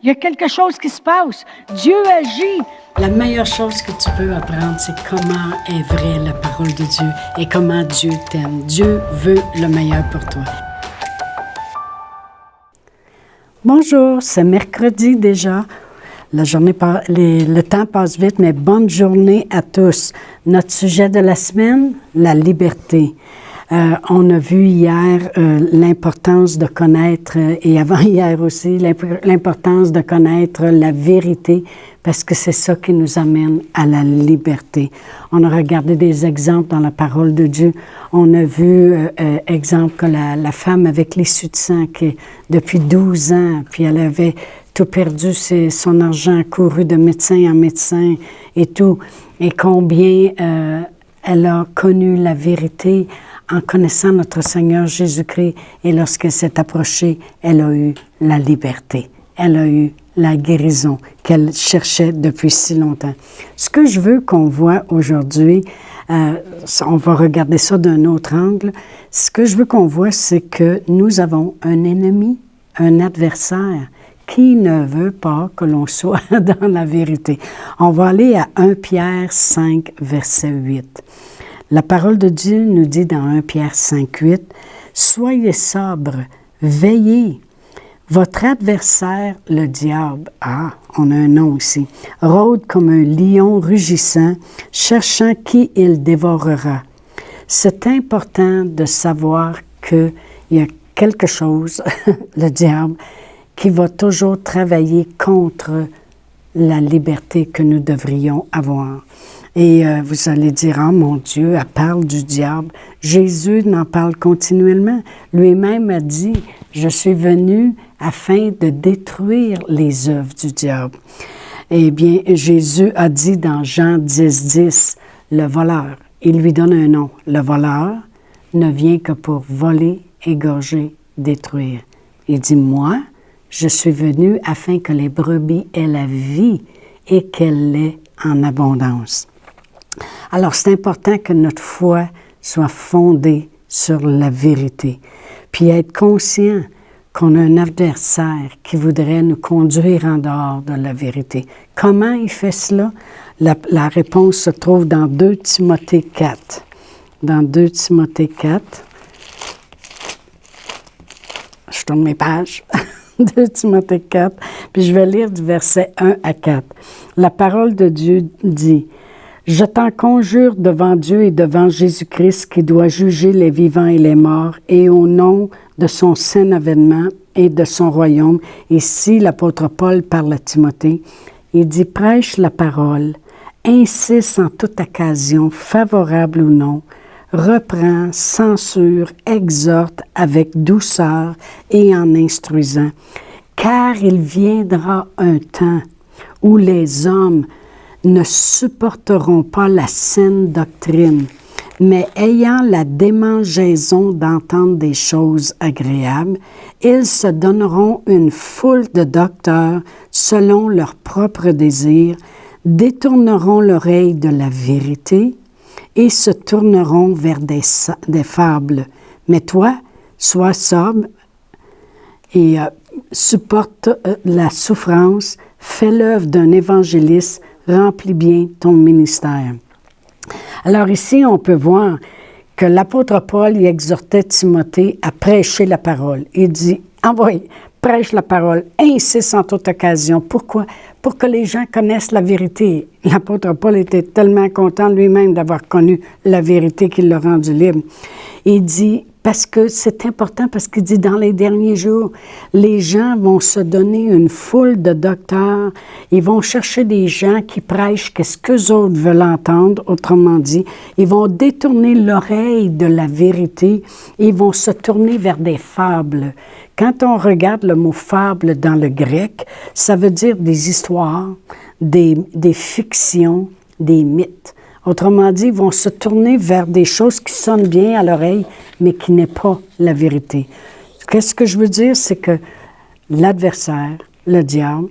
Il y a quelque chose qui se passe. Dieu agit. La meilleure chose que tu peux apprendre, c'est comment est vraie la parole de Dieu et comment Dieu t'aime. Dieu veut le meilleur pour toi. Bonjour, c'est mercredi déjà. Le temps passe vite, mais bonne journée à tous. Notre sujet de la semaine, la liberté. On a vu hier l'importance de connaître, et avant-hier aussi, l'importance de connaître la vérité, parce que c'est ça qui nous amène à la liberté. On a regardé des exemples dans la parole de Dieu. On a vu, exemple, que la femme avec l'issue de sang, qui depuis 12 ans, puis elle avait tout perdu, son argent, couru de médecin en médecin et tout, et combien elle a connu la vérité en connaissant notre Seigneur Jésus-Christ, et lorsqu'elle s'est approchée, elle a eu la liberté. Elle a eu la guérison qu'elle cherchait depuis si longtemps. Ce que je veux qu'on voit aujourd'hui, on va regarder ça d'un autre angle. Ce que je veux qu'on voit, c'est que nous avons un ennemi, un adversaire, qui ne veut pas que l'on soit dans la vérité. On va aller à 1 Pierre 5, verset 8. La parole de Dieu nous dit dans 1 Pierre 5, 8, « Soyez sobres, veillez. Votre adversaire, le diable, on a un nom ici, rôde comme un lion rugissant, cherchant qui il dévorera. » C'est important de savoir qu'il y a quelque chose, le diable, qui va toujours travailler contre la liberté que nous devrions avoir. Et vous allez dire, « Oh mon Dieu, elle parle du diable. » Jésus en parle continuellement. Lui-même a dit, « Je suis venu afin de détruire les œuvres du diable. » Eh bien, Jésus a dit dans Jean 10, 10, « Le voleur, il lui donne un nom. Le voleur ne vient que pour voler, égorger, détruire. » Il dit, « Moi, je suis venu afin que les brebis aient la vie et qu'elle l'ait en abondance. » Alors, c'est important que notre foi soit fondée sur la vérité, puis être conscient qu'on a un adversaire qui voudrait nous conduire en dehors de la vérité. Comment il fait cela? La réponse se trouve dans 2 Timothée 4. Dans 2 Timothée 4, je tourne mes pages, 2 Timothée 4, puis je vais lire du verset 1 à 4. La parole de Dieu dit, « Je t'en conjure devant Dieu et devant Jésus-Christ qui doit juger les vivants et les morts, et au nom de son saint avènement et de son royaume. » Ici, l'apôtre Paul parle à Timothée. Il dit, « Prêche la parole, insiste en toute occasion, favorable ou non, reprend, censure, exhorte avec douceur et en instruisant, car il viendra un temps où les hommes ne supporteront pas la saine doctrine, mais ayant la démangeaison d'entendre des choses agréables, ils se donneront une foule de docteurs selon leurs propres désirs, détourneront l'oreille de la vérité et se tourneront vers des fables. Mais toi, sois sobre et supporte la souffrance, fais l'œuvre d'un évangéliste, remplis bien ton ministère. » Alors ici, on peut voir que l'apôtre Paul y exhortait Timothée à prêcher la parole. Il dit, « Envoie, prêche la parole, insiste en toute occasion. » Pourquoi? Pour que les gens connaissent la vérité. L'apôtre Paul était tellement content lui-même d'avoir connu la vérité qui l'a rendu libre. Il dit, parce que c'est important, parce qu'il dit, dans les derniers jours, les gens vont se donner une foule de docteurs, ils vont chercher des gens qui prêchent qu'est-ce qu'eux autres veulent entendre, autrement dit, ils vont détourner l'oreille de la vérité, ils vont se tourner vers des fables. Quand on regarde le mot « fable » dans le grec, ça veut dire des histoires, des fictions, des mythes. Autrement dit, ils vont se tourner vers des choses qui sonnent bien à l'oreille, mais qui n'est pas la vérité. Qu'est-ce que je veux dire? C'est que l'adversaire, le diable,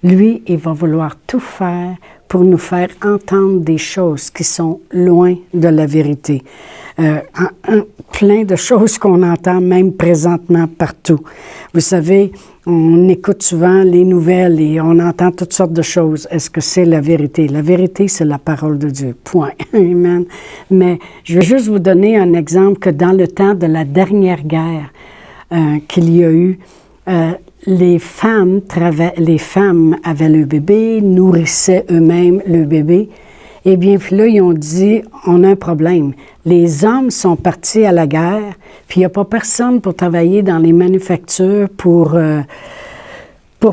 lui, il va vouloir tout faire pour nous faire entendre des choses qui sont loin de la vérité. Plein de choses qu'on entend même présentement partout. Vous savez, on écoute souvent les nouvelles et on entend toutes sortes de choses. Est-ce que c'est la vérité? La vérité, c'est la parole de Dieu. Point. Amen. Mais je vais juste vous donner un exemple que dans le temps de la dernière guerre qu'il y a eu, les femmes avaient le bébé, nourrissaient eux-mêmes le bébé. Eh bien, puis là, ils ont dit, on a un problème. Les hommes sont partis à la guerre, puis il n'y a pas personne pour travailler dans les manufactures pour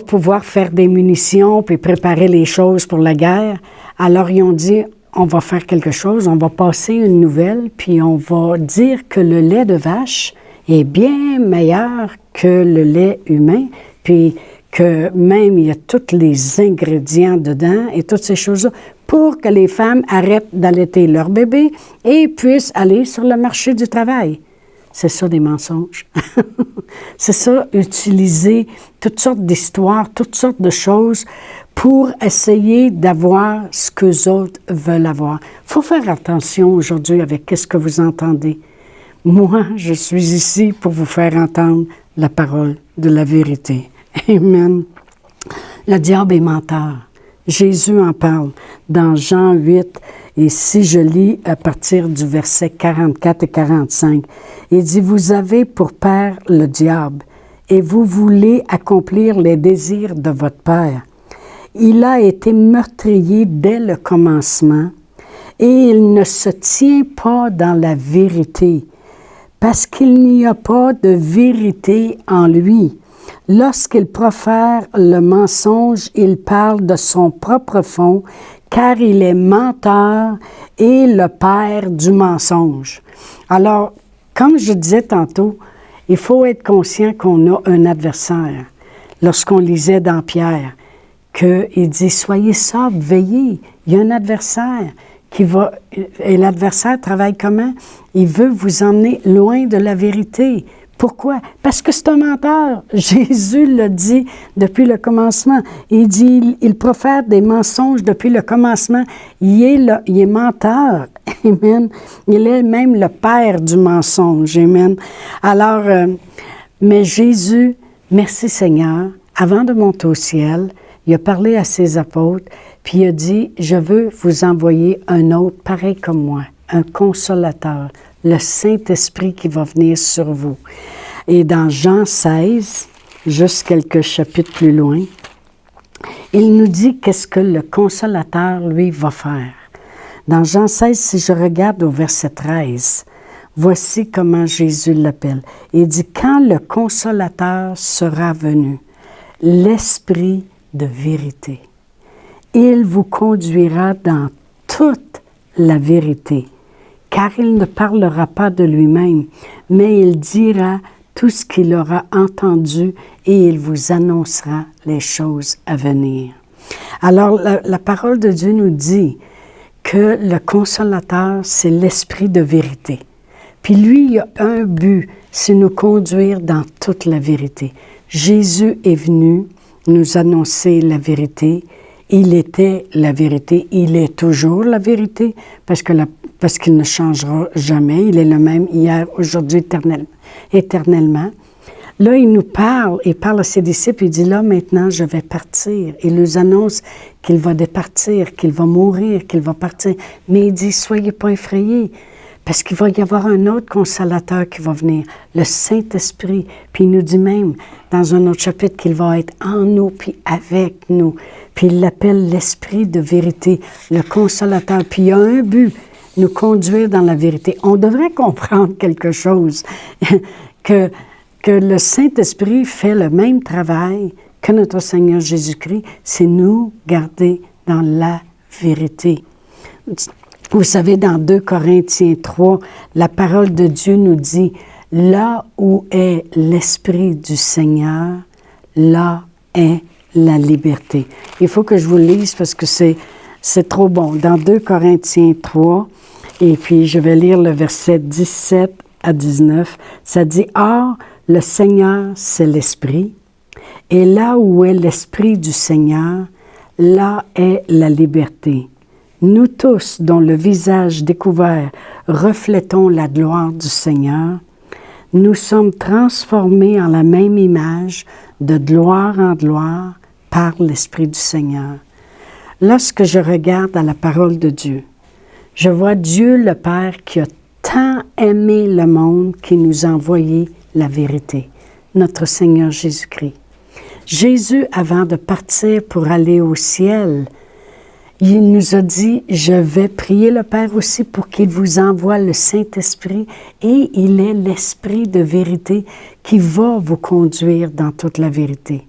pouvoir faire des munitions, puis préparer les choses pour la guerre. Alors, ils ont dit, on va faire quelque chose, on va passer une nouvelle, puis on va dire que le lait de vache est bien meilleur que le lait humain, puis que même il y a tous les ingrédients dedans et toutes ces choses-là pour que les femmes arrêtent d'allaiter leur bébé et puissent aller sur le marché du travail. C'est ça des mensonges. C'est ça, utiliser toutes sortes d'histoires, toutes sortes de choses pour essayer d'avoir ce qu'eux autres veulent avoir. Il faut faire attention aujourd'hui avec ce que vous entendez. Moi, je suis ici pour vous faire entendre la parole de la vérité. Amen. Le diable est menteur. Jésus en parle dans Jean 8, et si je lis à partir du verset 44 et 45, il dit, « Vous avez pour père le diable, et vous voulez accomplir les désirs de votre père. Il a été meurtrier dès le commencement, et il ne se tient pas dans la vérité, parce qu'il n'y a pas de vérité en lui. Lorsqu'il profère le mensonge, il parle de son propre fond, car il est menteur et le père du mensonge. » Alors, comme je disais tantôt, il faut être conscient qu'on a un adversaire. Lorsqu'on lisait dans Pierre, qu'il dit « Soyez sobres, veillez, il y a un adversaire. » Et l'adversaire travaille comment? Il veut vous emmener loin de la vérité. Pourquoi? Parce que c'est un menteur. Jésus l'a dit depuis le commencement. Il dit, il profère des mensonges depuis le commencement. Il est menteur. Amen. Il est même le père du mensonge. Amen. Alors, mais Jésus, merci Seigneur, avant de monter au ciel, il a parlé à ses apôtres, puis il a dit, je veux vous envoyer un autre pareil comme moi, un consolateur, le Saint-Esprit qui va venir sur vous. Et dans Jean 16, juste quelques chapitres plus loin, il nous dit qu'est-ce que le consolateur, lui, va faire. Dans Jean 16, si je regarde au verset 13, voici comment Jésus l'appelle. Il dit, quand le consolateur sera venu, l'Esprit de vérité, il vous conduira dans toute la vérité, car il ne parlera pas de lui-même, mais il dira tout ce qu'il aura entendu et il vous annoncera les choses à venir. Alors, la parole de Dieu nous dit que le consolateur, c'est l'esprit de vérité. Puis lui, il a un but, c'est nous conduire dans toute la vérité. Jésus est venu nous annoncer la vérité. Il était la vérité, il est toujours la vérité, parce qu'il ne changera jamais. Il est le même hier, aujourd'hui, éternellement. Là, il parle à ses disciples, il dit, là, maintenant, je vais partir. Il nous annonce qu'il va départir, qu'il va mourir, qu'il va partir. Mais il dit, soyez pas effrayés, parce qu'il va y avoir un autre consolateur qui va venir, le Saint-Esprit. Puis il nous dit même, dans un autre chapitre, qu'il va être en nous, puis avec nous. Puis il l'appelle l'Esprit de vérité, le consolateur. Puis il y a un but, nous conduire dans la vérité. On devrait comprendre quelque chose, que le Saint-Esprit fait le même travail que notre Seigneur Jésus-Christ, c'est nous garder dans la vérité. Vous savez, dans 2 Corinthiens 3, la parole de Dieu nous dit, « Là où est l'Esprit du Seigneur, là est la liberté. » Il faut que je vous le lise parce que c'est trop bon. Dans 2 Corinthiens 3, et puis je vais lire le verset 17 à 19, ça dit, « Or, le Seigneur, c'est l'Esprit, et là où est l'Esprit du Seigneur, là est la liberté. Nous tous, dont le visage découvert, reflétons la gloire du Seigneur, nous sommes transformés en la même image, de gloire en gloire, par l'Esprit du Seigneur. Lorsque je regarde à la parole de Dieu, je vois Dieu le Père qui a tant aimé le monde qu'il nous a envoyé la vérité, notre Seigneur Jésus-Christ. Jésus, avant de partir pour aller au ciel, il nous a dit, je vais prier le Père aussi pour qu'il vous envoie le Saint-Esprit et il est l'Esprit de vérité qui va vous conduire dans toute la vérité.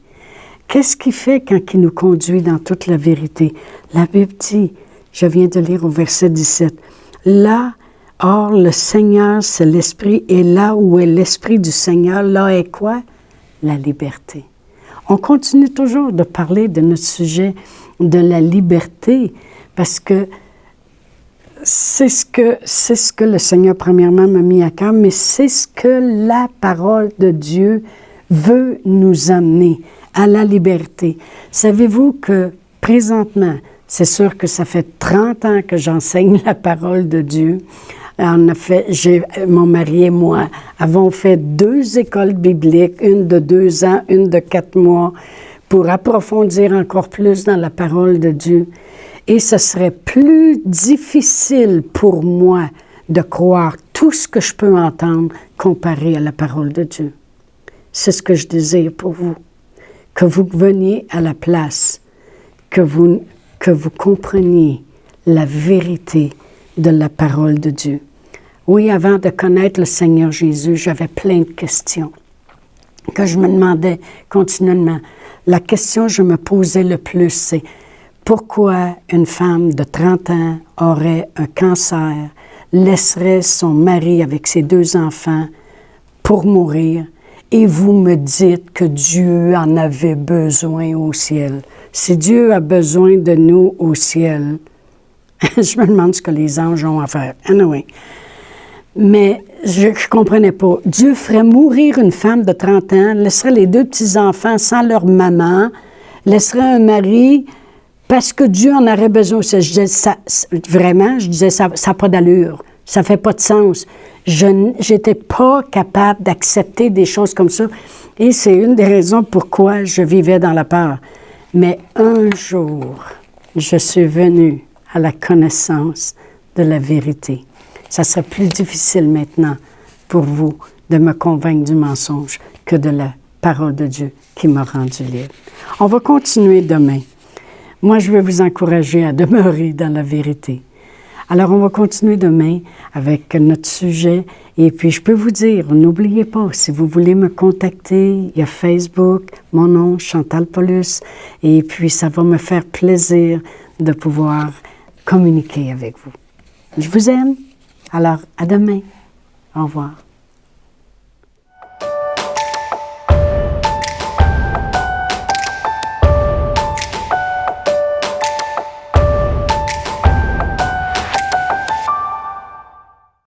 Qu'est-ce qu'il fait quand il nous conduit dans toute la vérité? La Bible dit, je viens de lire au verset 17, « Là, or le Seigneur, c'est l'Esprit, et là où est l'Esprit du Seigneur, là est quoi? La liberté. » On continue toujours de parler de notre sujet de la liberté, parce que c'est ce que le Seigneur premièrement m'a mis à cœur, mais c'est ce que la parole de Dieu veut nous amener, à la liberté. Savez-vous que présentement, c'est sûr que ça fait 30 ans que j'enseigne la parole de Dieu. Mon mari et moi avons fait 2 écoles bibliques, une de 2 ans, une de 4 mois, pour approfondir encore plus dans la parole de Dieu. Et ce serait plus difficile pour moi de croire tout ce que je peux entendre comparé à la parole de Dieu. C'est ce que je désire pour vous, que vous veniez à la place, que vous compreniez la vérité de la parole de Dieu. Oui, avant de connaître le Seigneur Jésus, j'avais plein de questions que je me demandais continuellement. La question que je me posais le plus, c'est pourquoi une femme de 30 ans aurait un cancer, laisserait son mari avec ses 2 enfants pour mourir, et vous me dites que Dieu en avait besoin au ciel. Si Dieu a besoin de nous au ciel, je me demande ce que les anges ont à faire. Anyway. Mais je ne comprenais pas. Dieu ferait mourir une femme de 30 ans, laisserait les 2 petits-enfants sans leur maman, laisserait un mari parce que Dieu en aurait besoin. Je disais, ça n'a pas d'allure, ça ne fait pas de sens. Je n'étais pas capable d'accepter des choses comme ça. Et c'est une des raisons pourquoi je vivais dans la peur. Mais un jour, je suis venue à la connaissance de la vérité. Ça serait plus difficile maintenant pour vous de me convaincre du mensonge que de la parole de Dieu qui m'a rendu libre. On va continuer demain. Moi, je vais vous encourager à demeurer dans la vérité. Alors, on va continuer demain avec notre sujet. Et puis, je peux vous dire, n'oubliez pas, si vous voulez me contacter, il y a Facebook, mon nom, Chantal Paulus. Et puis, ça va me faire plaisir de pouvoir communiquer avec vous. Je vous aime. Alors, à demain. Au revoir.